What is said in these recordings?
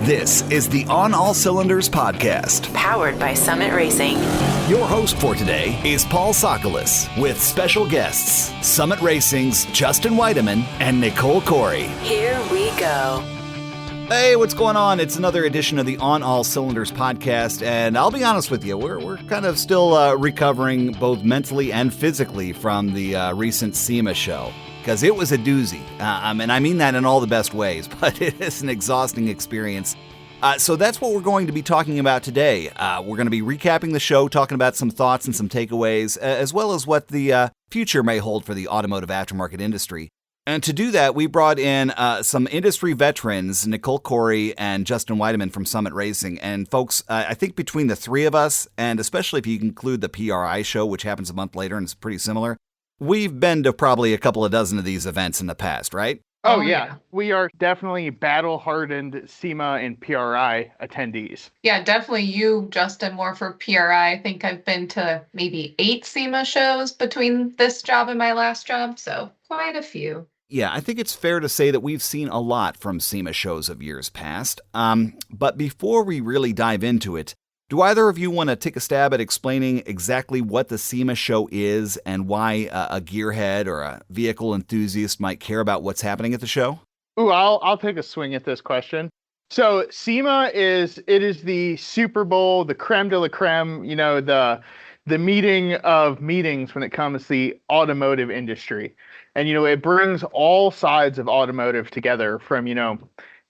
This is the On All Cylinders podcast, powered by Summit Racing. Your host for today is Paul Sokolis, with special guests Summit Racing's Justin Weideman and Nicole Corey. Here we go. Hey, what's going on? It's another edition of the On All Cylinders podcast, and I'll be honest with you, we're kind of still recovering both mentally and physically from the recent SEMA show, because it was a doozy, and I mean that in all the best ways, but it is an exhausting experience. So that's what we're going to be talking about today. We're going to be recapping the show, talking about some thoughts and some takeaways, as well as what the future may hold for the automotive aftermarket industry. And to do that, we brought in some industry veterans, Nicole Corey and Justin Weideman from Summit Racing. And folks, I think between the three of us, and especially if you include the PRI show, which happens a month later and is pretty similar, we've been to probably a couple of dozen of these events in the past, right? Oh, yeah. We are definitely battle-hardened SEMA and PRI attendees. Yeah, definitely you, Justin, more for PRI. I think I've been to maybe 8 SEMA shows between this job and my last job, so quite a few. Yeah, I think it's fair to say that we've seen a lot from SEMA shows of years past. But before we really dive into it, do either of you want to take a stab at explaining exactly what the SEMA show is and why a gearhead or a vehicle enthusiast might care about what's happening at the show? Ooh, I'll take a swing at this question. So SEMA is the Super Bowl, the creme de la creme, the meeting of meetings when it comes to the automotive industry. And, it brings all sides of automotive together from,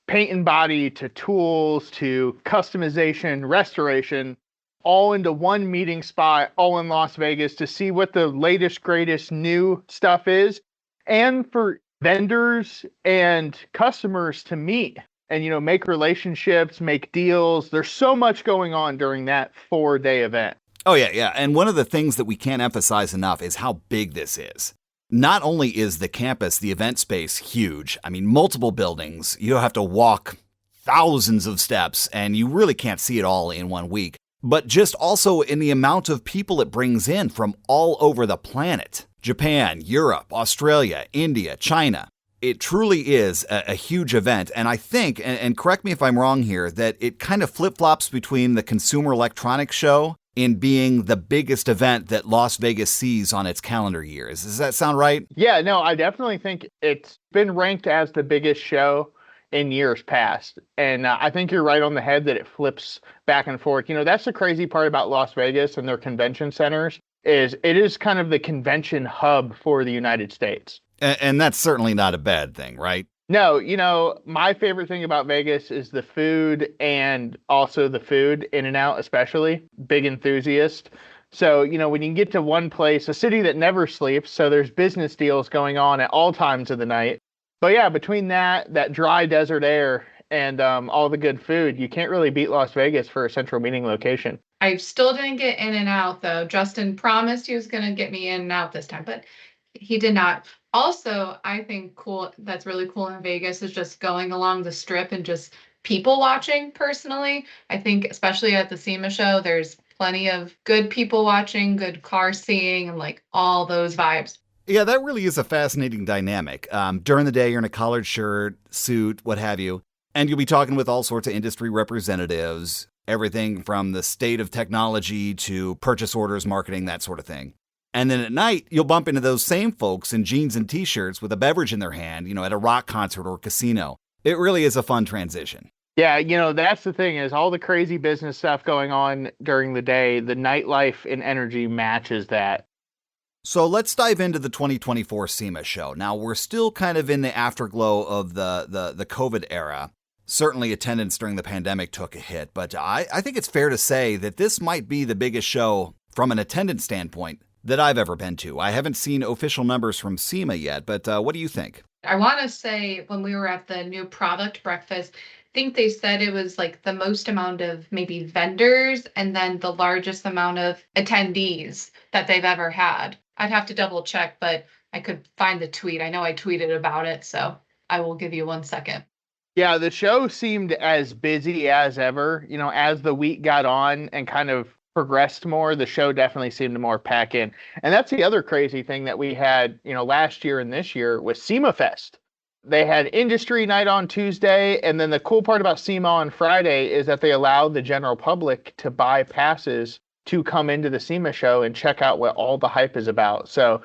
paint and body to tools to customization, restoration, all into one meeting spot, all in Las Vegas to see what the latest, greatest new stuff is. And for vendors and customers to meet and, make relationships, make deals. There's so much going on during that 4-day event. Oh, yeah. And one of the things that we can't emphasize enough is how big this is. Not only is the campus, the event space, huge, multiple buildings, you have to walk thousands of steps, and you really can't see it all in 1 week, but just also in the amount of people it brings in from all over the planet. Japan, Europe, Australia, India, China. It truly is a huge event, and I think, and correct me if I'm wrong here, that it kind of flip-flops between the Consumer Electronics Show in being the biggest event that Las Vegas sees on its calendar year. Does that sound right? Yeah, no, I definitely think it's been ranked as the biggest show in years past. And I think you're right on the head that it flips back and forth. That's the crazy part about Las Vegas and their convention centers is it is kind of the convention hub for the United States. And that's certainly not a bad thing, right? No, my favorite thing about Vegas is the food and also the food, In-N-Out especially, big enthusiast. So, when you get to one place, a city that never sleeps, so there's business deals going on at all times of the night. But yeah, between that dry desert air and all the good food, you can't really beat Las Vegas for a central meeting location. I still didn't get In-N-Out though. Justin promised he was going to get me In-N-Out this time, but he did not. Also, I think that's really cool in Vegas is just going along the strip and just people watching personally. I think especially at the SEMA show, there's plenty of good people watching, good car seeing, and like all those vibes. Yeah, that really is a fascinating dynamic. During the day, you're in a collared shirt, suit, what have you, and you'll be talking with all sorts of industry representatives, everything from the state of technology to purchase orders, marketing, that sort of thing. And then at night, you'll bump into those same folks in jeans and t-shirts with a beverage in their hand, at a rock concert or casino. It really is a fun transition. Yeah, that's the thing is all the crazy business stuff going on during the day, the nightlife and energy matches that. So let's dive into the 2024 SEMA show. Now, we're still kind of in the afterglow of the COVID era. Certainly attendance during the pandemic took a hit, but I think it's fair to say that this might be the biggest show from an attendance standpoint that I've ever been to. I haven't seen official numbers from SEMA yet, but what do you think? I want to say when we were at the new product breakfast, I think they said it was like the most amount of maybe vendors and then the largest amount of attendees that they've ever had. I'd have to double check, but I could find the tweet. I know I tweeted about it, so I will give you 1 second. Yeah, the show seemed as busy as ever. As the week got on and kind of progressed more, the show definitely seemed to more pack in. And that's the other crazy thing that we had, last year and this year was SEMA Fest. They had industry night on Tuesday, and then the cool part about SEMA on Friday is that they allowed the general public to buy passes to come into the SEMA show and check out what all the hype is about. So,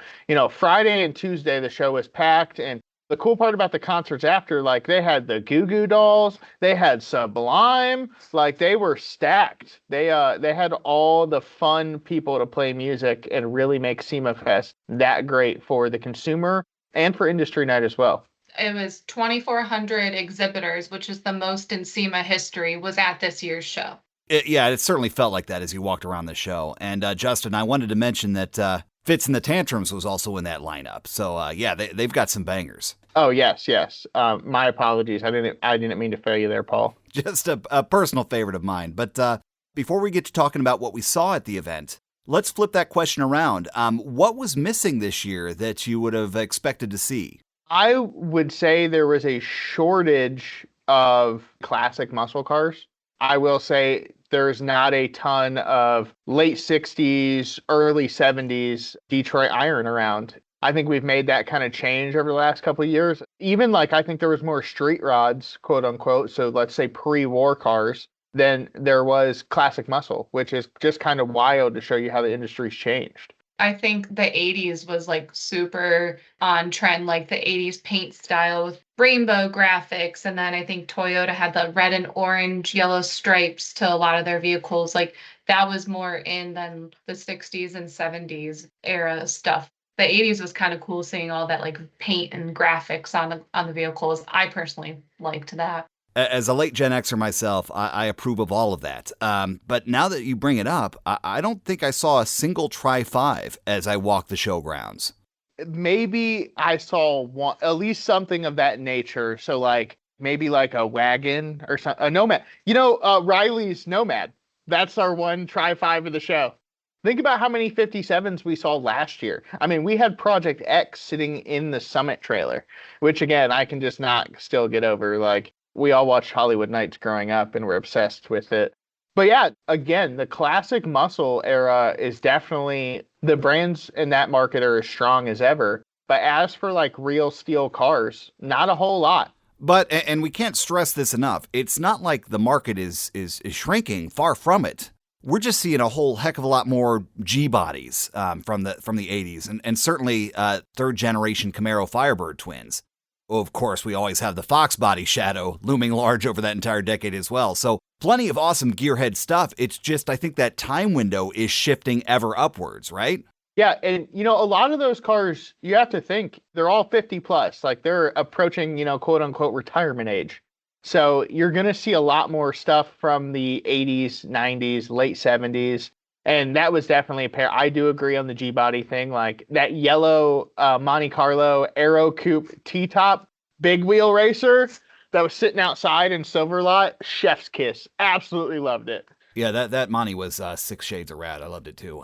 Friday and Tuesday the show was packed, and the cool part about the concerts after, like they had the Goo Goo Dolls, they had Sublime, like they were stacked. They had all the fun people to play music and really make SEMA Fest that great for the consumer and for industry night as well. It was 2,400 exhibitors, which is the most in SEMA history, was at this year's show. It certainly felt like that as you walked around the show. And Justin, I wanted to mention that Fits and the Tantrums was also in that lineup. So they've got some bangers. Oh yes. My apologies. I didn't mean to fail you there, Paul. Just a personal favorite of mine. But before we get to talking about what we saw at the event, let's flip that question around. What was missing this year that you would have expected to see? I would say there was a shortage of classic muscle cars. I will say there's not a ton of late 60s, early 70s Detroit Iron around. I think we've made that kind of change over the last couple of years. Even I think there was more street rods, quote unquote, so let's say pre-war cars, than there was classic muscle, which is just kind of wild to show you how the industry's changed. I think the 80s was super on trend, like the 80s paint style with rainbow graphics. And then I think Toyota had the red and orange, yellow stripes to a lot of their vehicles. Like that was more in than the 60s and 70s era stuff. The 80s was kind of cool seeing all that paint and graphics on the vehicles. I personally liked that. As a late Gen Xer myself, I approve of all of that. But now that you bring it up, I don't think I saw a single Tri-5 as I walked the showgrounds. Maybe I saw at least something of that nature. So maybe a wagon or something, a Nomad. Riley's Nomad. That's our one Tri-5 of the show. Think about how many 57s we saw last year. I mean, we had Project X sitting in the Summit trailer, which again, I can just not still get over. We all watched Hollywood Nights growing up and we're obsessed with it. But yeah, again, the classic muscle era is definitely, the brands in that market are as strong as ever. But as for real steel cars, not a whole lot. But, and we can't stress this enough, it's not like the market is shrinking, far from it. We're just seeing a whole heck of a lot more G-bodies from the 80s and certainly third generation Camaro Firebird twins. Of course, we always have the Fox body shadow looming large over that entire decade as well. So plenty of awesome gearhead stuff. It's just, I think that time window is shifting ever upwards, right? Yeah. And, a lot of those cars, you have to think they're all 50 plus, they're approaching, quote unquote, retirement age. So you're going to see a lot more stuff from the 80s, 90s, late 70s. And that was definitely a pair. I do agree on the G-body thing. That yellow Monte Carlo Aero Coupe T-top big wheel racer that was sitting outside in Silverlot. Chef's kiss. Absolutely loved it. Yeah, that Monte was 6 shades of rad. I loved it too.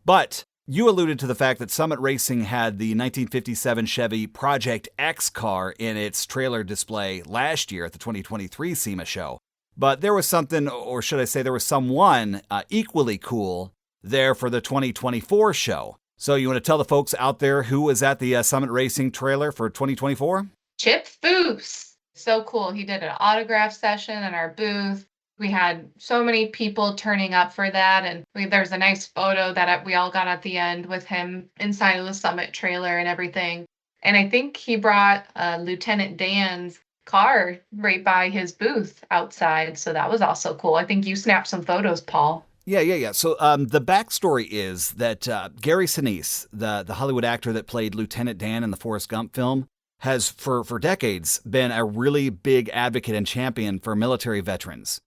But you alluded to the fact that Summit Racing had the 1957 Chevy Project X car in its trailer display last year at the 2023 SEMA show. But there was something, or should I say there was someone equally cool there for the 2024 show. So you want to tell the folks out there who was at the Summit Racing trailer for 2024? Chip Foose. So cool. He did an autograph session in our booth. We had so many people turning up for that. And there's a nice photo that we all got at the end with him inside of the Summit trailer and everything. And I think he brought Lieutenant Dan's car right by his booth outside. So that was also cool. I think you snapped some photos, Paul. Yeah. So the backstory is that Gary Sinise, the Hollywood actor that played Lieutenant Dan in the Forrest Gump film, has for decades been a really big advocate and champion for military veterans.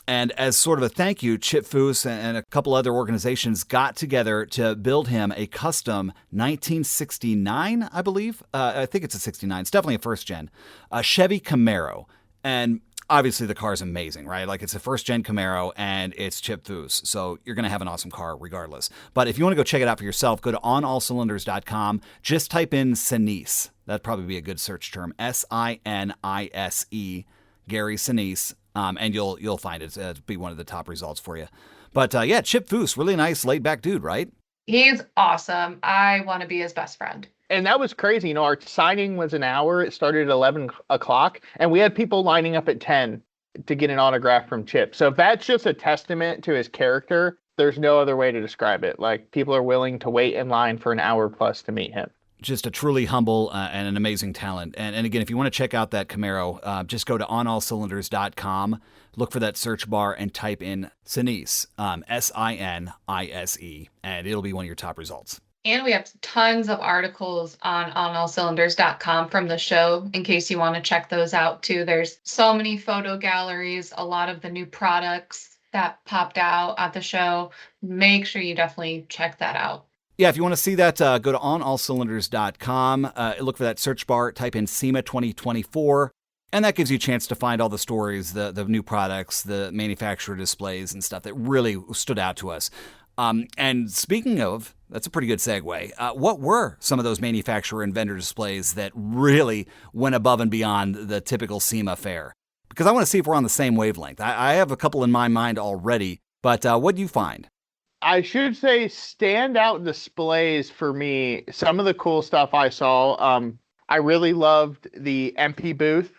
And as sort of a thank you, Chip Foose and a couple other organizations got together to build him a custom 1969, I believe. I think it's a 69. It's definitely a first gen, a Chevy Camaro. And obviously the car is amazing, right? It's a first gen Camaro and it's Chip Foose. So you're going to have an awesome car regardless. But if you want to go check it out for yourself, go to OnAllCylinders.com. Just type in Sinise. That'd probably be a good search term. Sinise, Gary Sinise. And you'll find it. It'll be one of the top results for you. But yeah, Chip Foose, really nice, laid back dude, right? He's awesome. I want to be his best friend. And that was crazy. Our signing was an hour. It started at 11 o'clock, and we had people lining up at 10 to get an autograph from Chip. So if that's just a testament to his character, there's no other way to describe it. Like, people are willing to wait in line for an hour plus to meet him. Just a truly humble and an amazing talent. And again, if you want to check out that Camaro, just go to OnAllCylinders.com, look for that search bar, and type in Sinise, Sinise, and it'll be one of your top results. And we have tons of articles on OnAllCylinders.com from the show, in case you want to check those out too. There's so many photo galleries, a lot of the new products that popped out at the show. Make sure you definitely check that out. Yeah, if you want to see that, go to OnAllCylinders.com, look for that search bar, type in SEMA 2024, and that gives you a chance to find all the stories, the new products, the manufacturer displays and stuff that really stood out to us. And speaking of, that's a pretty good segue. What were some of those manufacturer and vendor displays that really went above and beyond the typical SEMA fare? Because I want to see if we're on the same wavelength. I have a couple in my mind already, but what do you find? I should say standout displays for me, some of the cool stuff I saw. I really loved the MP booth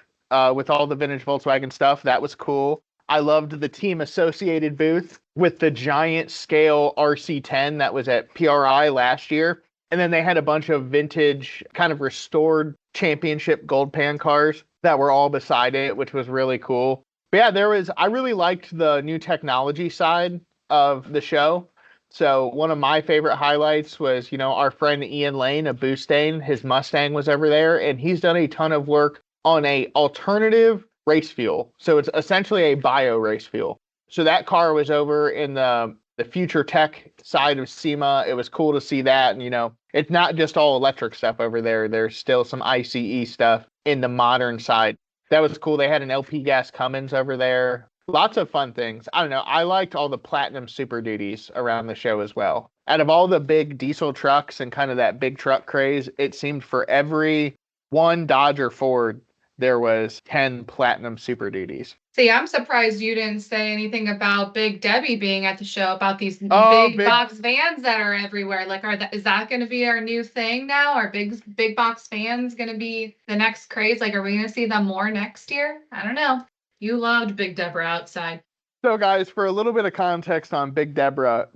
with all the vintage Volkswagen stuff. That was cool. I loved the team associated booth with the giant scale RC10 that was at PRI last year. And then they had a bunch of vintage kind of restored championship gold pan cars that were all beside it, which was really cool. But yeah, I really liked the new technology side of the show. So one of my favorite highlights was, our friend Ian Lane of Boostain, his Mustang was over there, and he's done a ton of work on a alternative race fuel. So it's essentially a bio race fuel. So that car was over in the future tech side of SEMA. It was cool to see that. And, it's not just all electric stuff over there. There's still some ICE stuff in the modern side. That was cool. They had an LP gas Cummins over there. Lots of fun things. I don't know. I liked all the Platinum Super Duties around the show as well. Out of all the big diesel trucks and kind of that big truck craze, it seemed for every one Dodge or Ford, there was 10 Platinum Super Duties. See, I'm surprised you didn't say anything about Big Debbie being at the show, about these big box vans that are everywhere. Like, is that going to be our new thing now? Are big box vans going to be the next craze? Like, are we going to see them more next year? I don't know. You loved Big Deborah outside. So guys, for a little bit of context on Big Deborah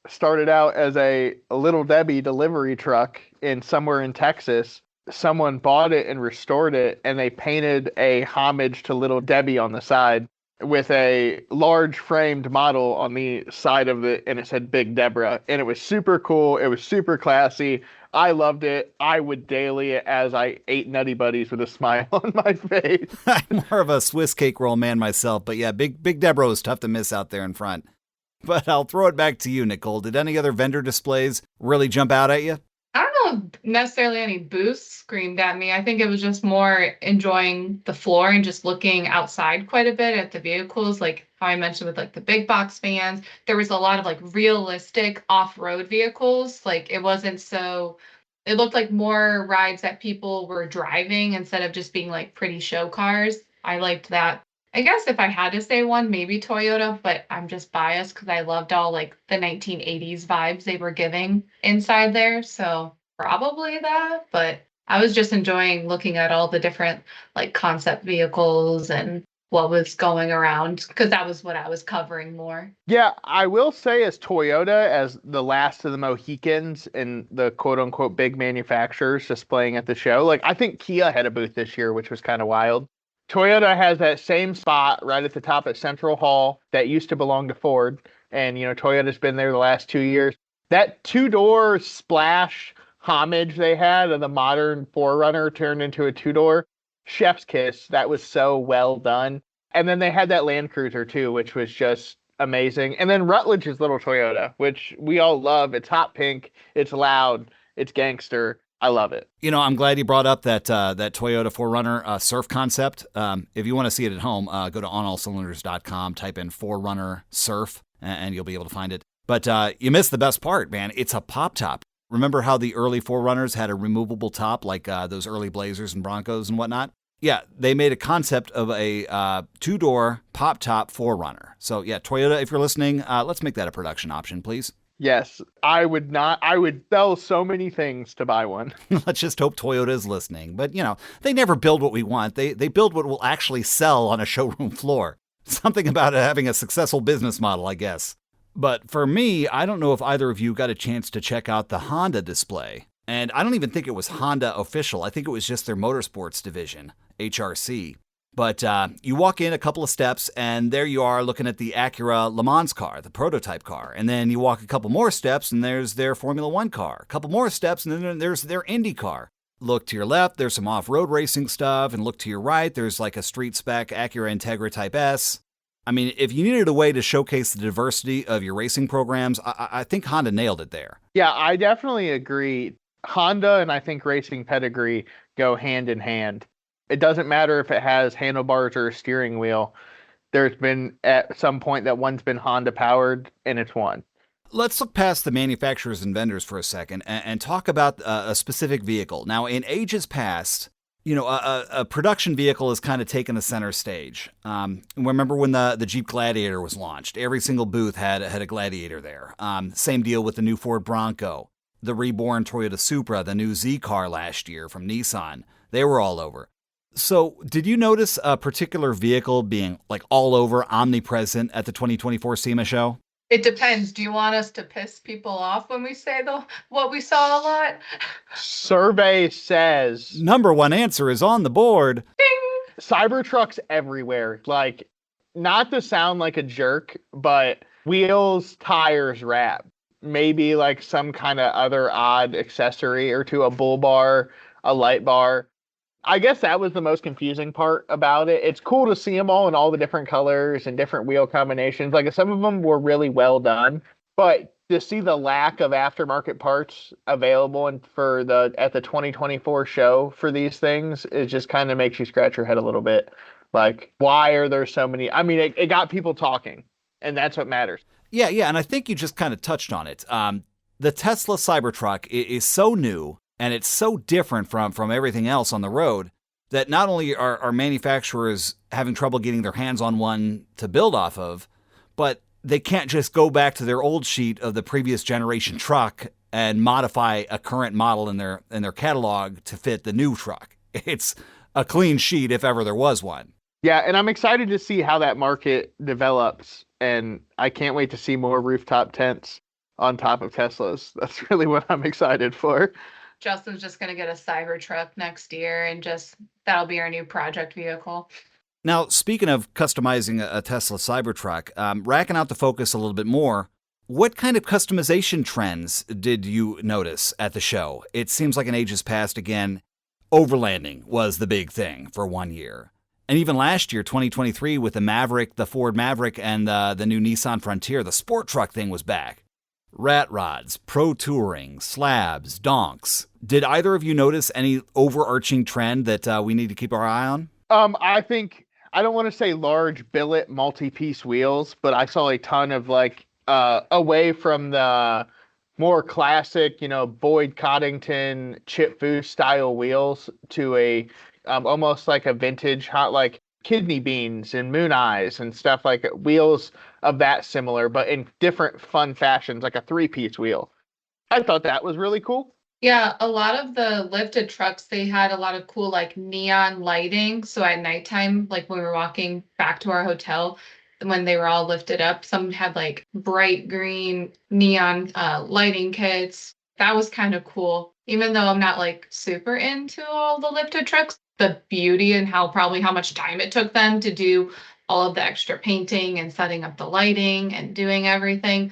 started out as a Little Debbie delivery truck somewhere in Texas. Someone bought it and restored it, and they painted a homage to Little Debbie on the side with a large framed model on the side of it, and it said Big Deborah. And it was super cool. It was super classy. I loved it. I would daily it as I ate Nutty Buddies with a smile on my face. I'm more of a Swiss cake roll man myself, but yeah, Big Deborah was tough to miss out there in front. But I'll throw it back to you, Nicole. Did any other vendor displays really jump out at you? I don't know necessarily any booths screamed at me. I think it was just more enjoying the floor and just looking outside quite a bit at the vehicles, like how I mentioned with like the big box vans. There was a lot of like realistic off-road vehicles. Like it looked like more rides that people were driving instead of just being like pretty show cars. I liked that. I guess if I had to say one, maybe Toyota, but I'm just biased because I loved all like the 1980s vibes they were giving inside there. So probably that, but I was just enjoying looking at all the different like concept vehicles and what was going around because that was what I was covering more. Yeah, I will say as Toyota, as the last of the Mohicans and the quote unquote big manufacturers displaying at the show, like I think Kia had a booth this year, which was kind of wild. Toyota has that same spot right at the top at Central Hall that used to belong to Ford. And, Toyota's been there the last 2 years. That two-door splash homage they had of the modern 4Runner turned into a two-door, chef's kiss. That was so well done. And then they had that Land Cruiser, too, which was just amazing. And then Rutledge's little Toyota, which we all love. It's hot pink. It's loud. It's gangster. I love it. I'm glad you brought up that Toyota 4Runner surf concept. If you want to see it at home, go to onallcylinders.com, type in 4Runner surf, and you'll be able to find it. But you missed the best part, man. It's a pop top. Remember how the early 4Runners had a removable top, like those early Blazers and Broncos and whatnot? Yeah, they made a concept of a two-door pop top 4Runner. So yeah, Toyota, if you're listening, let's make that a production option, please. Yes, I would not. I would sell so many things to buy one. Let's just hope Toyota is listening. But, they never build what we want. They build what will actually sell on a showroom floor. Something about it having a successful business model, I guess. But for me, I don't know if either of you got a chance to check out the Honda display. And I don't even think it was Honda official. I think it was just their motorsports division, HRC. But you walk in a couple of steps, and there you are looking at the Acura Le Mans car, the prototype car. And then you walk a couple more steps, and there's their Formula One car. A couple more steps, and then there's their Indy car. Look to your left, there's some off-road racing stuff. And look to your right, there's like a street spec Acura Integra Type S. I mean, if you needed a way to showcase the diversity of your racing programs, I think Honda nailed it there. Yeah, I definitely agree. Honda and I think racing pedigree go hand in hand. It doesn't matter if it has handlebars or a steering wheel. There's been at some point that one's been Honda powered, and it's won. Let's look past the manufacturers and vendors for a second and talk about a specific vehicle. Now, in ages past, a production vehicle has kind of taken the center stage. Remember when the Jeep Gladiator was launched? Every single booth had a Gladiator there. Same deal with the new Ford Bronco, the reborn Toyota Supra, the new Z car last year from Nissan. They were all over. So, did you notice a particular vehicle being like all over, omnipresent at the 2024 SEMA show? It depends. Do you want us to piss people off when we say what we saw a lot? Survey says Number one answer is on the board. Ding! Cybertrucks everywhere. Like, not to sound like a jerk, but wheels, tires, wrap. Maybe like some kind of other odd accessory or to a bull bar, a light bar. I guess that was the most confusing part about it. It's cool to see them all in all the different colors and different wheel combinations. Like some of them were really well done, but to see the lack of aftermarket parts available at the 2024 show for these things, it just kind of makes you scratch your head a little bit. Like, why are there so many? I mean, it got people talking, and that's what matters. Yeah, and I think you just kind of touched on it. The Tesla Cybertruck is so new, and it's so different from everything else on the road that not only are manufacturers having trouble getting their hands on one to build off of, but they can't just go back to their old sheet of the previous generation truck and modify a current model in their catalog to fit the new truck. It's a clean sheet if ever there was one. Yeah, and I'm excited to see how that market develops, and I can't wait to see more rooftop tents on top of Teslas. That's really what I'm excited for. Justin's just going to get a Cybertruck next year, and that'll be our new project vehicle. Now, speaking of customizing a Tesla Cybertruck, racking out the focus a little bit more, what kind of customization trends did you notice at the show? It seems like in ages past, again, overlanding was the big thing for 1 year. And even last year, 2023, with the Maverick, the Ford Maverick, and the new Nissan Frontier, the sport truck thing was back. Rat rods, pro touring, slabs, donks. Did either of you notice any overarching trend that we need to keep our eye on? I think, I don't want to say large billet multi-piece wheels, but I saw a ton of away from the more classic, Boyd Coddington, Chip Foose style wheels to almost like a vintage hot, kidney beans and moon eyes and stuff like wheels of that similar, but in different fun fashions, like a 3-piece wheel. I thought that was really cool. Yeah, a lot of the lifted trucks, they had a lot of cool neon lighting. So at nighttime, like when we were walking back to our hotel, when they were all lifted up, some had bright green neon lighting kits. That was kind of cool. Even though I'm not super into all the lifted trucks, the beauty and how much time it took them to do all of the extra painting and setting up the lighting and doing everything,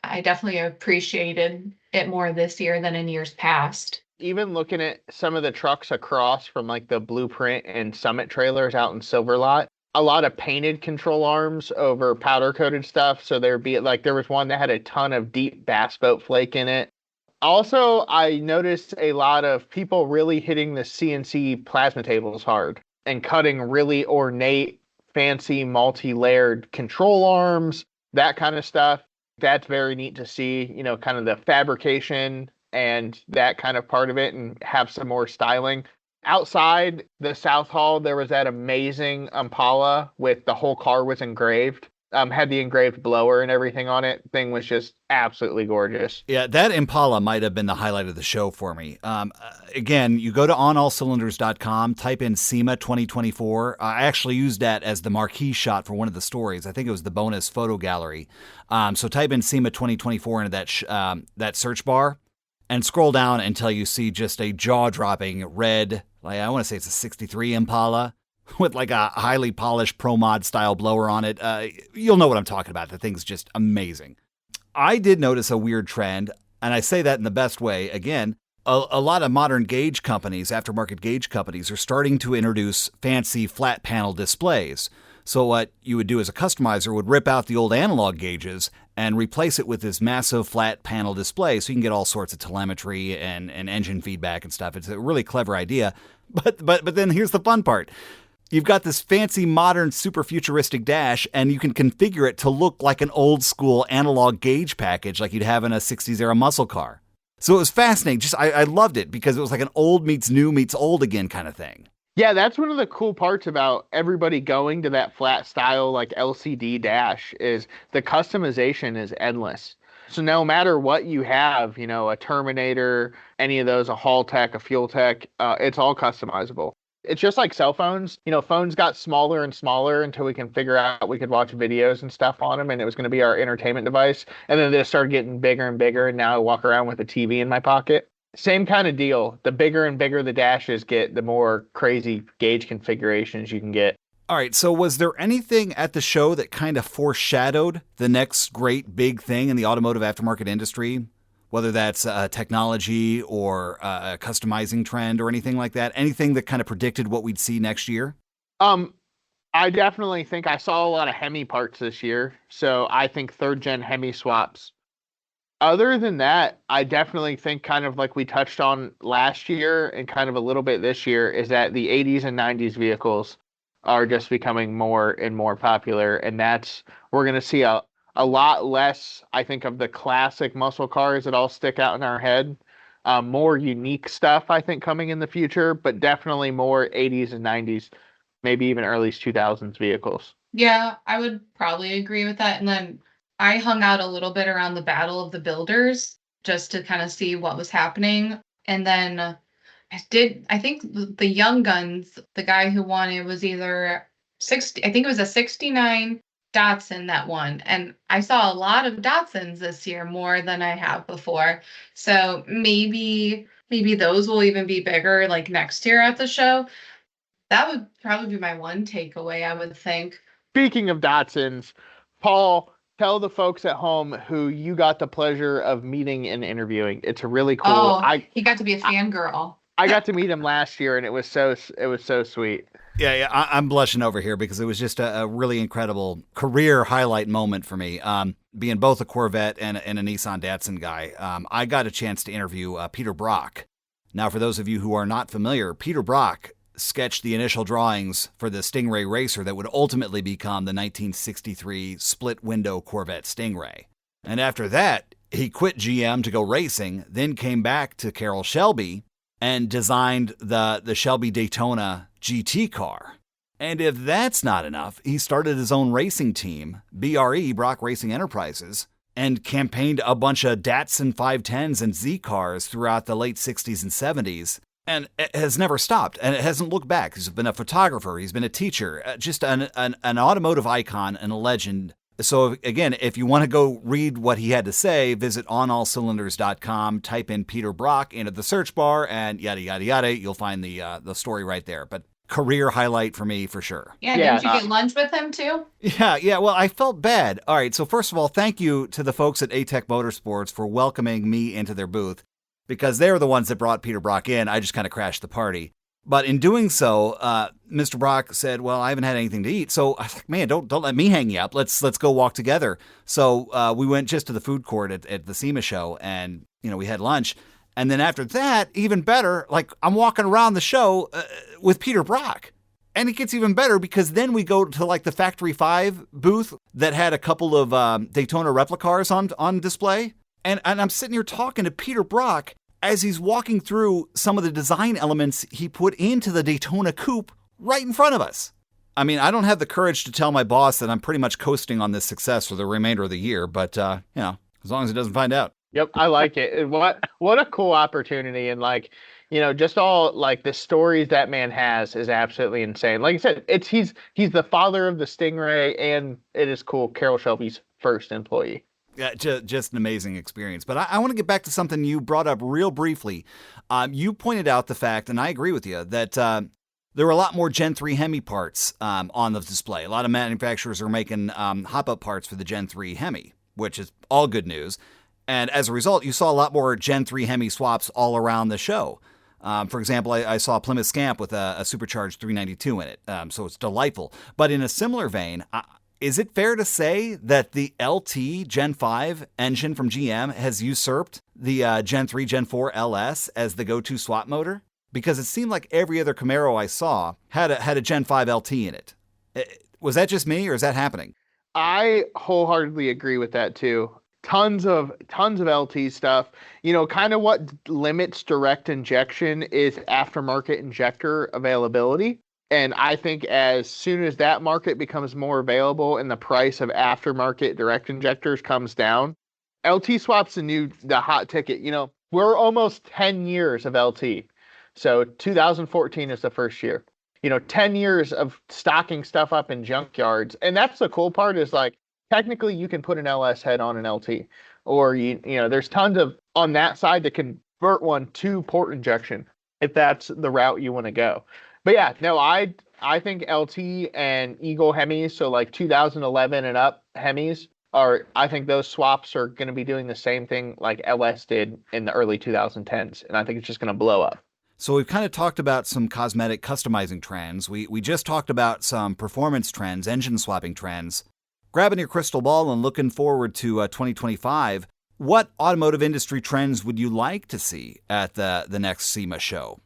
I definitely appreciated it more this year than in years past. Even looking at some of the trucks across from the Blueprint and Summit trailers out in Silverlot, a lot of painted control arms over powder coated stuff. So there was one that had a ton of deep bass boat flake in it. Also, I noticed a lot of people really hitting the CNC plasma tables hard and cutting really ornate, fancy, multi-layered control arms, that kind of stuff. That's very neat to see, kind of the fabrication and that kind of part of it, and have some more styling. Outside the South Hall, there was that amazing Impala with the whole car was engraved. Had the engraved blower and everything on it. Thing was just absolutely gorgeous. Yeah, that Impala might have been the highlight of the show for me. Again, you go to OnAllCylinders.com, type in SEMA 2024. I actually used that as the marquee shot for one of the stories. I think it was the bonus photo gallery. So type in SEMA 2024 into that search bar and scroll down until you see just a jaw-dropping red, like I want to say it's a 63 Impala, with like a highly polished Pro Mod style blower on it. You'll know what I'm talking about. The thing's just amazing. I did notice a weird trend, and I say that in the best way. Again, a lot of modern gauge companies, aftermarket gauge companies, are starting to introduce fancy flat panel displays. So what you would do as a customizer would rip out the old analog gauges and replace it with this massive flat panel display so you can get all sorts of telemetry and engine feedback and stuff. It's a really clever idea. But then here's the fun part. You've got this fancy, modern, super futuristic dash, and you can configure it to look like an old school analog gauge package like you'd have in a 60s era muscle car. So it was fascinating. I loved it because it was like an old meets new meets old again kind of thing. Yeah, that's one of the cool parts about everybody going to that flat style like LCD dash is the customization is endless. So no matter what you have, a Terminator, any of those, a Haltech, a Fuel Tech, it's all customizable. It's just like cell phones. Phones got smaller and smaller until we can figure out we could watch videos and stuff on them, and it was going to be our entertainment device. And then they started getting bigger and bigger, and now I walk around with a TV in my pocket. Same kind of deal. The bigger and bigger the dashes get, the more crazy gauge configurations you can get. All right, so was there anything at the show that kind of foreshadowed the next great big thing in the automotive aftermarket industry? Whether that's technology or a customizing trend or anything like that? Anything that kind of predicted what we'd see next year? I definitely think I saw a lot of Hemi parts this year. So I think third gen Hemi swaps. Other than that, I definitely think kind of like we touched on last year and kind of a little bit this year is that the 80s and 90s vehicles are just becoming more and more popular. And we're going to see a lot less, I think, of the classic muscle cars that all stick out in our head. More unique stuff, I think, coming in the future, but definitely more 80s and 90s, maybe even early 2000s vehicles. Yeah, I would probably agree with that. And then I hung out a little bit around the Battle of the Builders just to kind of see what was happening. And then I think the Young Guns, the guy who won it was either 60, I think it was a 69 Datsun that won. And I saw a lot of Datsuns this year, more than I have before. So maybe those will even be bigger like next year at the show. That would probably be my one takeaway, I would think. Speaking of Datsuns, Paul, tell the folks at home who you got the pleasure of meeting and interviewing. It's a really cool. Oh, he got to be a fangirl. I got to meet him last year, and it was so sweet. Yeah, I'm blushing over here because it was just a really incredible career highlight moment for me. Being both a Corvette and a Nissan Datsun guy, I got a chance to interview Peter Brock. Now, for those of you who are not familiar, Peter Brock sketched the initial drawings for the Stingray Racer that would ultimately become the 1963 split-window Corvette Stingray. And after that, he quit GM to go racing, then came back to Carroll Shelby and designed the Shelby Daytona GT car. And if that's not enough, he started his own racing team, BRE, Brock Racing Enterprises, and campaigned a bunch of Datsun 510s and Z cars throughout the late 60s and 70s. And it has never stopped, and it hasn't looked back. He's been a photographer, he's been a teacher, just an automotive icon and a legend. So again, if you want to go read what he had to say, visit OnAllCylinders.com, type in Peter Brock into the search bar, and yada, yada, yada. You'll find the story right there. But career highlight for me, for sure. Yeah, didn't you get lunch with him, too? Yeah, well, I felt bad. All right, so first of all, thank you to the folks at ATEC Motorsports for welcoming me into their booth, because they were the ones that brought Peter Brock in. I just kind of crashed the party. But in doing so, Mr. Brock said, well, I haven't had anything to eat. So I was like, man, don't let me hang you up. Let's go walk together. So we went just to the food court at the SEMA show, and we had lunch. And then after that, even better, like I'm walking around the show with Peter Brock. And it gets even better because then we go to like the Factory 5 booth that had a couple of Daytona replicas on display. And I'm sitting here talking to Peter Brock as he's walking through some of the design elements he put into the Daytona Coupe right in front of us. I mean, I don't have the courage to tell my boss that I'm pretty much coasting on this success for the remainder of the year, but, as long as he doesn't find out. Yep, I like it. And what a cool opportunity. And like, just all like the stories that man has is absolutely insane. Like I said, he's the father of the Stingray, and it is cool. Carroll Shelby's first employee. Yeah, just an amazing experience. But I want to get back to something you brought up real briefly. You pointed out the fact, and I agree with you, that there were a lot more Gen 3 Hemi parts on the display. A lot of manufacturers are making hop-up parts for the Gen 3 Hemi, which is all good news. And as a result, you saw a lot more Gen 3 Hemi swaps all around the show. For example, I saw a Plymouth Scamp with a supercharged 392 in it, so it's delightful. But in a similar vein, is it fair to say that the LT Gen 5 engine from GM has usurped the Gen 3, Gen 4 LS as the go-to swap motor? Because it seemed like every other Camaro I saw had a Gen 5 LT in it. Was that just me, or is that happening? I wholeheartedly agree with that too. Tons of LT stuff. Kind of what limits direct injection is aftermarket injector availability. And I think as soon as that market becomes more available and the price of aftermarket direct injectors comes down, LT swap's the hot ticket. We're almost 10 years of LT. So 2014 is the first year. 10 years of stocking stuff up in junkyards. And that's the cool part is like, technically you can put an LS head on an LT, or there's tons of on that side to convert one to port injection if that's the route you want to go. But yeah, no, I think LT and Eagle Hemis, so like 2011 and up Hemis I think those swaps are going to be doing the same thing like LS did in the early 2010s, and I think it's just going to blow up. So we've kind of talked about some cosmetic customizing trends. We just talked about some performance trends, engine swapping trends. Grabbing your crystal ball and looking forward to 2025, what automotive industry trends would you like to see at the next SEMA show?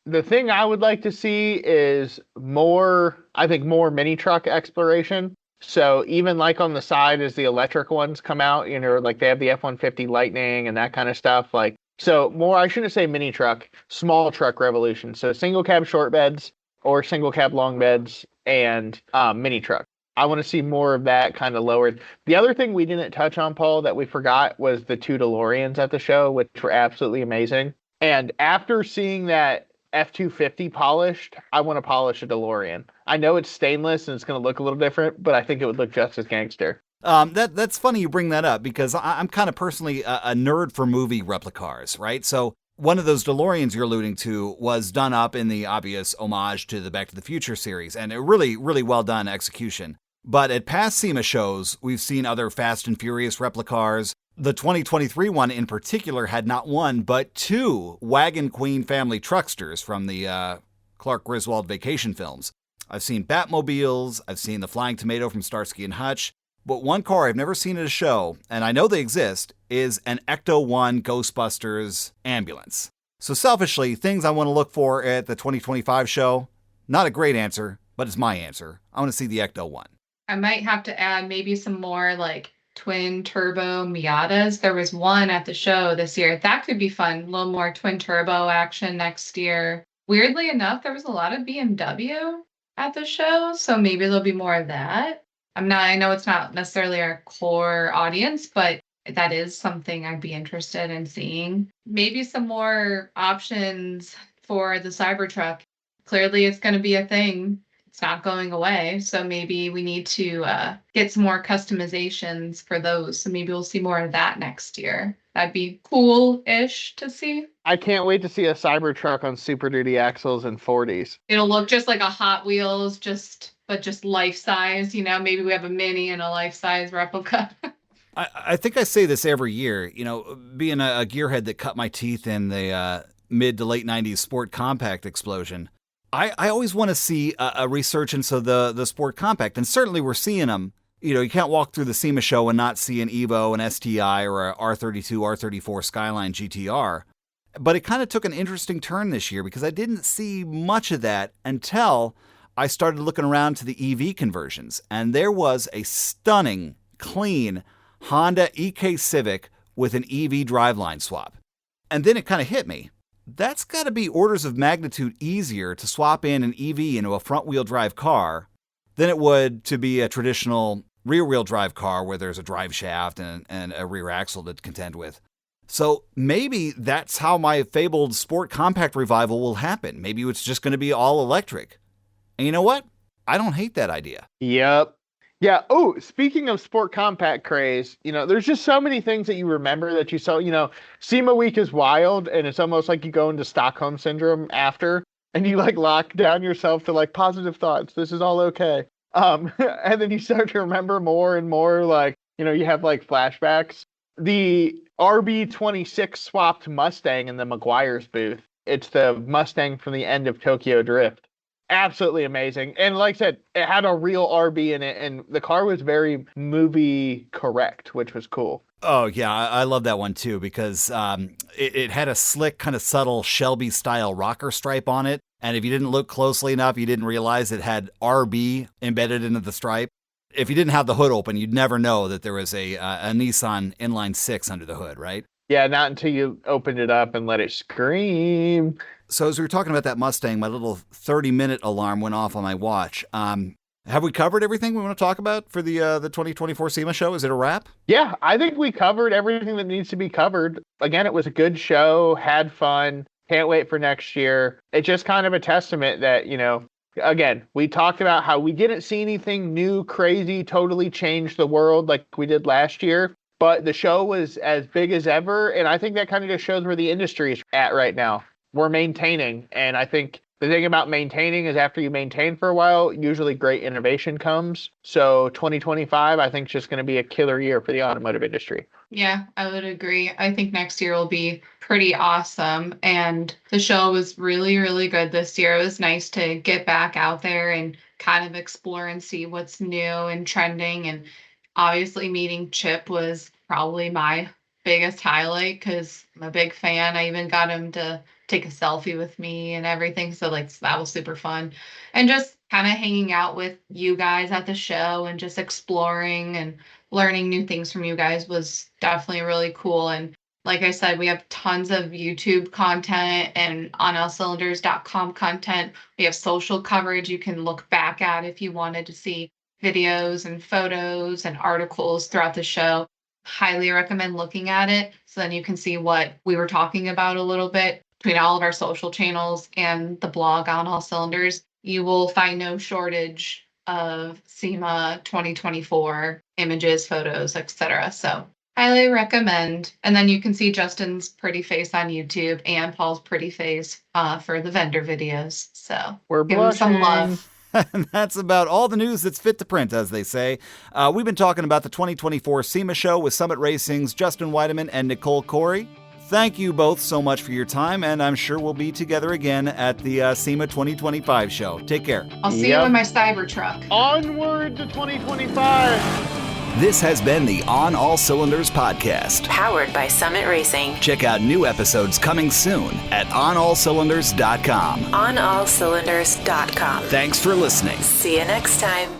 The thing I would like to see is more mini truck exploration. So even like on the side as the electric ones come out, like they have the F-150 Lightning and that kind of stuff. Like, so more, I shouldn't say mini truck, small truck revolution. So single cab short beds or single cab long beds and mini truck. I want to see more of that kind of lowered. The other thing we didn't touch on, Paul, that we forgot was the 2 DeLoreans at the show, which were absolutely amazing. And after seeing that F-250 polished, I want to polish a DeLorean. I know it's stainless and it's going to look a little different, but I think it would look just as gangster. That's funny you bring that up because I'm kind of personally a nerd for movie replicas, right? So one of those DeLoreans you're alluding to was done up in the obvious homage to the Back to the Future series, and a really, really well done execution. But at past SEMA shows, we've seen other Fast and Furious replicas. The 2023 one in particular had not one, but 2 Wagon Queen family trucksters from the Clark Griswold vacation films. I've seen Batmobiles, I've seen the Flying Tomato from Starsky and Hutch, but one car I've never seen at a show, and I know they exist, is an Ecto-1 Ghostbusters ambulance. So selfishly, things I want to look for at the 2025 show, not a great answer, but it's my answer. I want to see the Ecto-1. I might have to add maybe some more like twin turbo Miatas. There was one at the show this year. That could be fun. A little more twin turbo action next year. Weirdly enough, there was a lot of BMW at the show, so maybe there'll be more of that. I know it's not necessarily our core audience, but that is something I'd be interested in seeing. Maybe some more options for the Cybertruck. Clearly, it's going to be a thing. It's not going away. So maybe we need to get some more customizations for those. So maybe we'll see more of that next year. That'd be cool-ish to see. I can't wait to see a Cybertruck on Super Duty axles and 40s. It'll look just like a Hot Wheels, but just life-size. Maybe we have a mini and a life-size replica. I think I say this every year, being a gearhead that cut my teeth in the mid to late 90s sport compact explosion. I always want to see a resurgence of the sport compact, and certainly we're seeing them. You can't walk through the SEMA show and not see an Evo, an STI, or a R32, R34 Skyline GTR. But it kind of took an interesting turn this year because I didn't see much of that until I started looking around to the EV conversions, and there was a stunning, clean Honda EK Civic with an EV driveline swap. And then it kind of hit me. That's got to be orders of magnitude easier to swap in an EV into a front-wheel drive car than it would to be a traditional rear-wheel drive car where there's a drive shaft and a rear axle to contend with. So maybe that's how my fabled sport compact revival will happen. Maybe it's just going to be all electric. And you know what? I don't hate that idea. Yep. Yeah. Oh, speaking of sport compact craze, there's just so many things that you remember that you saw. SEMA week is wild, and it's almost like you go into Stockholm syndrome after, and you like lock down yourself to like positive thoughts. This is all okay. And then you start to remember more and more. Like you have like flashbacks. The RB26 swapped Mustang in the Meguiar's booth. It's the Mustang from the end of Tokyo Drift. Absolutely amazing. And like I said, it had a real RB in it, and the car was very movie correct, which was cool. Oh, yeah, I love that one too, because it had a slick, kind of subtle Shelby-style rocker stripe on it. And if you didn't look closely enough, you didn't realize it had RB embedded into the stripe. If you didn't have the hood open, you'd never know that there was a Nissan Inline 6 under the hood, right? Yeah, not until you opened it up and let it scream. So as we were talking about that Mustang, my little 30-minute alarm went off on my watch. Have we covered everything we want to talk about for the 2024 SEMA show? Is it a wrap? Yeah, I think we covered everything that needs to be covered. Again, it was a good show, had fun, can't wait for next year. It's just kind of a testament that, again, we talked about how we didn't see anything new, crazy, totally change the world like we did last year. But the show was as big as ever, and I think that kind of just shows where the industry is at right now. We're maintaining, and I think the thing about maintaining is after you maintain for a while, usually great innovation comes. So 2025, I think, is just going to be a killer year for the automotive industry. Yeah, I would agree. I think next year will be pretty awesome, and the show was really, really good this year. It was nice to get back out there and kind of explore and see what's new and trending, and obviously meeting Chip was probably my biggest highlight because I'm a big fan. I even got him to take a selfie with me and everything. So that was super fun. And just kind of hanging out with you guys at the show and just exploring and learning new things from you guys was definitely really cool. And like I said, we have tons of YouTube content and OnAllCylinders.com content. We have social coverage you can look back at if you wanted to see videos and photos and articles throughout the show. Highly recommend looking at it so then you can see what we were talking about a little bit between all of our social channels and the blog on All Cylinders. You will find no shortage of SEMA 2024 images, photos, etc. So highly recommend. And then you can see Justin's pretty face on YouTube and Paul's pretty face for the vendor videos. So we're give them some love. And that's about all the news that's fit to print, as they say. We've been talking about the 2024 SEMA show with Summit Racing's Justin Weideman and Nicole Corey. Thank you both so much for your time, and I'm sure we'll be together again at the SEMA 2025 show. Take care. I'll see you in my Cybertruck. Onward to 2025. This has been the On All Cylinders podcast. Powered by Summit Racing. Check out new episodes coming soon at OnAllCylinders.com. OnAllCylinders.com. Thanks for listening. See you next time.